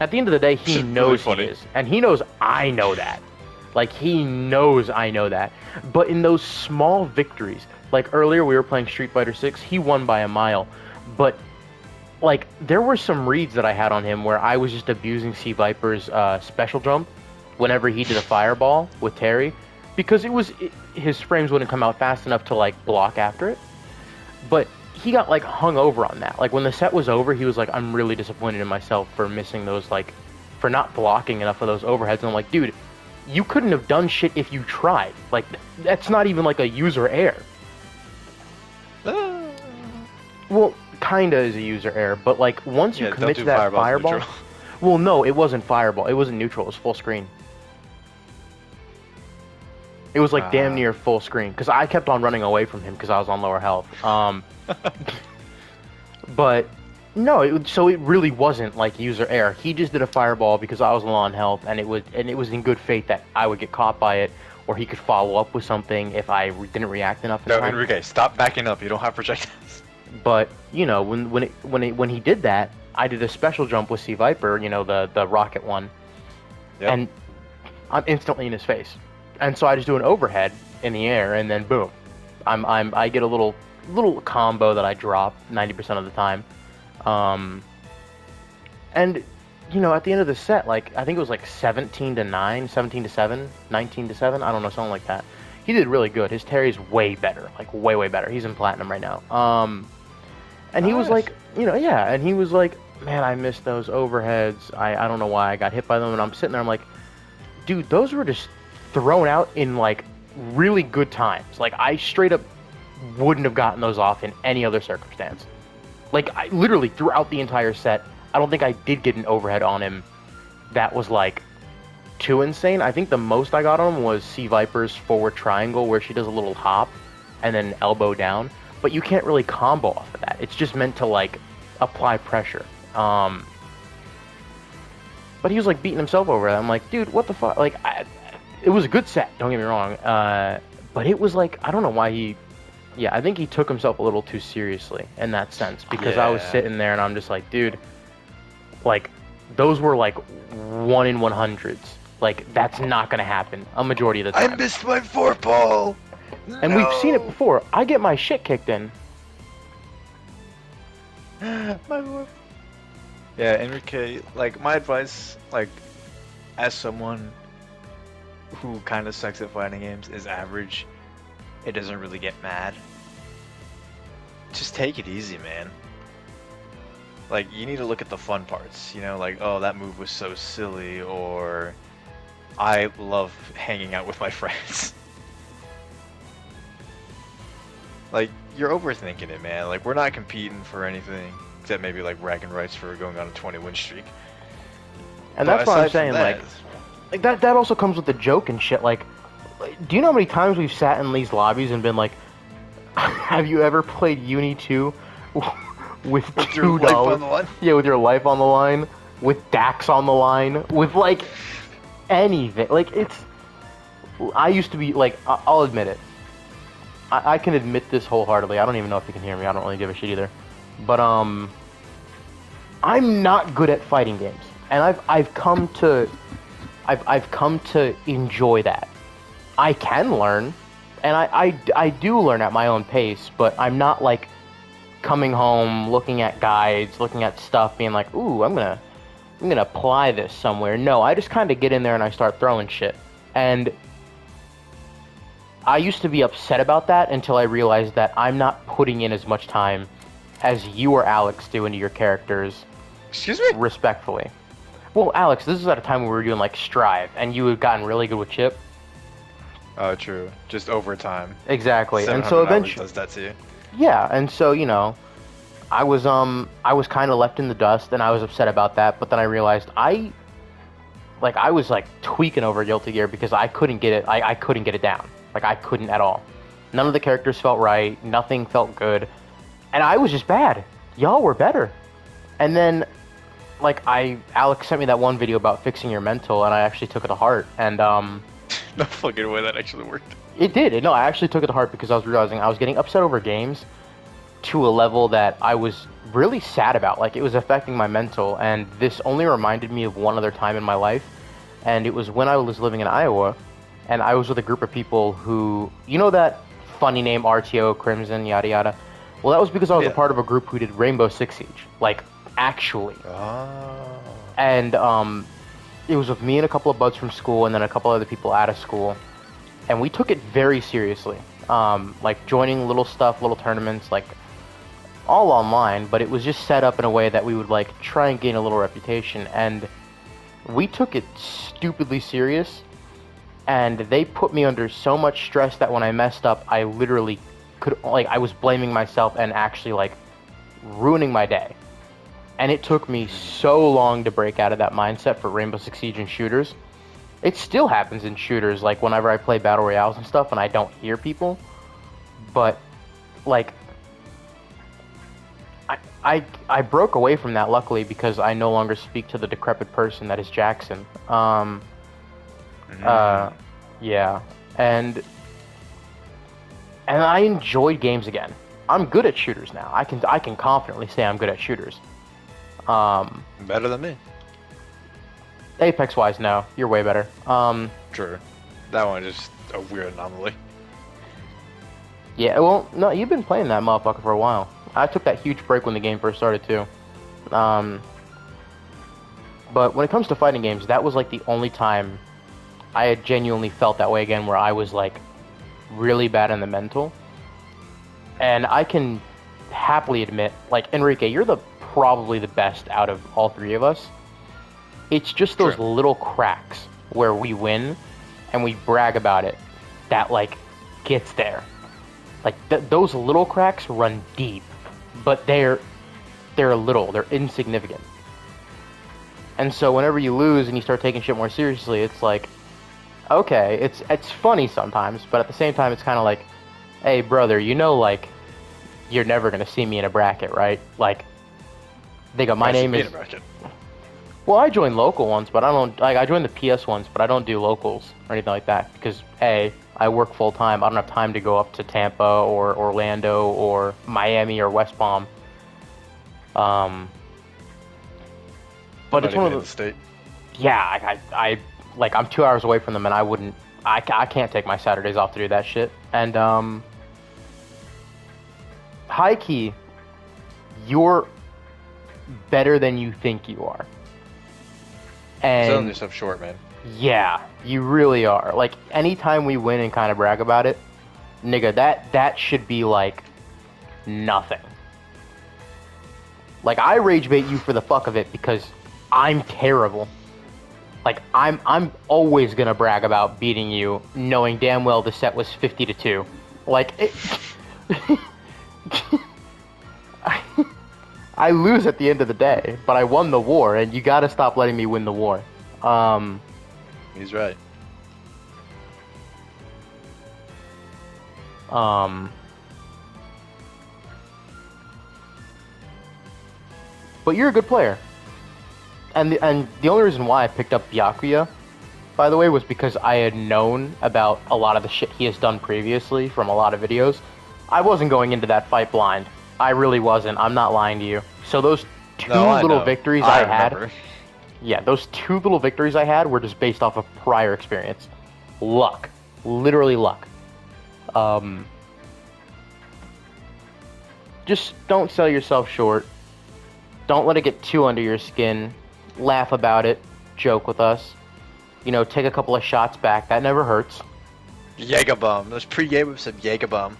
At the end of the day, he Really knows funny. he is, and he knows I know that. Like, he knows I know that. But in those small victories, like earlier we were playing Street Fighter 6, he won by a mile. But like, there were some reads that I had on him where I was just abusing C Viper's special jump whenever he did a fireball with Terry, because his frames wouldn't come out fast enough to like block after it. But he got like hung over on that. Like when the set was over, he was like, "I'm really disappointed in myself for missing those, like, for not blocking enough of those overheads." And I'm like, dude, you couldn't have done shit if you tried. Like, that's not even like a user error. Well, kinda is a user error, but like once you commit to that fireball. Well, no, it wasn't fireball. It wasn't neutral. It was full screen. It was like damn near full screen because I kept on running away from him because I was on lower health. But no, so it really wasn't like user error. He just did a fireball because I was low on health, and it was in good faith that I would get caught by it, or he could follow up with something if I didn't react enough. No, Enrique, stop backing up. You don't have projectiles. But you know, when he did that, I did a special jump with C Viper, you know, the rocket one, and I'm instantly in his face. And so I just do an overhead in the air, and then boom, I get a little combo that I drop 90% of the time, and you know, at the end of the set, like I think it was like 17-9, 17-7, 19-7, I don't know, something like that. He did really good. His Terry's way better, like way better. He's in platinum right now. And he was like, you know, yeah, and he was like, man, I missed those overheads. I don't know why I got hit by them, and I'm sitting there, I'm like, dude, those were just thrown out in like really good times. Like I straight up wouldn't have gotten those off in any other circumstance. Like I literally throughout the entire set, I don't think I did get an overhead on him that was like too insane. I think the most I got on him was C Viper's forward triangle where she does a little hop and then elbow down, but you can't really combo off of that. It's just meant to like apply pressure. But he was like beating himself over it. I'm like, dude, what the fuck? Like it was a good set, don't get me wrong, but it was like, I don't know why I think he took himself a little too seriously in that sense, because I was sitting there and I'm just like, dude, like, those were like 1 in 100s. Like, that's not gonna happen a majority of the time. I missed my 4-ball! And we've seen it before. I get my shit kicked in. Yeah, Enrique, like, my advice, like, as someone who kind of sucks at fighting games, is average, it doesn't really get mad. Just take it easy, man. Like, you need to look at the fun parts, you know, like, oh, that move was so silly, or I love hanging out with my friends. Like, you're overthinking it, man. Like, we're not competing for anything, except maybe, like, bragging rights for going on a 20-win streak. And that's what I'm saying, like that also comes with the joke and shit. Like, do you know how many times we've sat in these lobbies and been like, have you ever played Uni 2 with $2? Yeah, with your life on the line, with Dax on the line, with like anything. Like, I used to be like, I'll admit it. I can admit this wholeheartedly. I don't even know if you can hear me. I don't really give a shit either. But I'm not good at fighting games, and I've come to enjoy that. I can learn, and I do learn at my own pace, but I'm not like coming home, looking at guides, looking at stuff, being like, ooh, I'm gonna apply this somewhere. No, I just kind of get in there and I start throwing shit. And I used to be upset about that until I realized that I'm not putting in as much time as you or Alex do into your characters. Excuse me? Respectfully. Well, Alex, this is at a time when we were doing like Strive, and you had gotten really good with Chip. Oh, true. Just over time. Exactly. And so eventually does that to you. Yeah, and so, you know, I was kind of left in the dust, and I was upset about that. But then I realized I was like tweaking over Guilty Gear because I couldn't get it. I couldn't get it down. Like, I couldn't at all. None of the characters felt right. Nothing felt good, and I was just bad. Y'all were better. And then, like, Alex sent me that one video about fixing your mental, and I actually took it to heart. And no fucking way that actually worked. It did. No, I actually took it to heart because I was realizing I was getting upset over games to a level that I was really sad about. Like, it was affecting my mental, and this only reminded me of one other time in my life, and it was when I was living in Iowa, and I was with a group of people who, you know that funny name RTO, Crimson, yada yada? Well, that was because I was a Yeah. part of a group who did Rainbow Six Siege, like, actually. Oh. And it was with me and a couple of buds from school, and then a couple other people out of school, and we took it very seriously. Like joining little stuff, little tournaments, like all online, but it was just set up in a way that we would like try and gain a little reputation, and we took it stupidly serious, and they put me under so much stress that when I messed up, I literally I was blaming myself and actually like ruining my day. And it took me so long to break out of that mindset for Rainbow Six Siege and shooters. It still happens in shooters, like whenever I play battle royales and stuff and I don't hear people. But like I broke away from that luckily because I no longer speak to the decrepit person that is Jackson. Yeah. And I enjoyed games again. I'm good at shooters now. I can confidently say I'm good at shooters. Better than me. Apex wise, no, you're way better. True. That one is just a weird anomaly. Yeah, well, no, you've been playing that motherfucker for a while. I took that huge break when the game first started too. But when it comes to fighting games, that was like the only time I had genuinely felt that way again, where I was like really bad in the mental. And I can happily admit, like, Enrique, you're probably the best out of all three of us. It's just those True. little cracks where we win and we brag about it that like gets there. Like those little cracks run deep, but they're little, they're insignificant. And so whenever you lose and you start taking shit more seriously, it's like, okay, it's funny sometimes, but at the same time it's kind of like, hey brother, you know, like, you're never gonna see me in a bracket, right? Like, they go, my name is. Well, I joined local ones, but I don't like. I joined the PS ones, but I don't do locals or anything like that because A, I work full time. I don't have time to go up to Tampa or Orlando or Miami or West Palm. But it's one of the state. Yeah, I like, I'm 2 hours away from them, and I wouldn't. I can't take my Saturdays off to do that shit. And high key, you're better than you think you are. And Selling yourself short, man. yeah, you really are. Like, anytime we win and kind of brag about it, nigga, that should be like nothing. Like, I rage bait you for the fuck of it because I'm terrible. Like, I'm always gonna brag about beating you, knowing damn well the set was 50-2. Like, it, I lose at the end of the day, but I won the war, and you gotta stop letting me win the war. He's right. But you're a good player. And the only reason why I picked up Byakuya, by the way, was because I had known about a lot of the shit he has done previously from a lot of videos. I wasn't going into that fight blind. I really wasn't. I'm not lying to you. So those two little victories I had... Yeah, those two little victories I had were just based off of prior experience. Luck. Literally luck. Just don't sell yourself short. Don't let it get too under your skin. Laugh about it. Joke with us. You know, take a couple of shots back. That never hurts. Jägerbomb. Those pre-game with some Jägerbomb.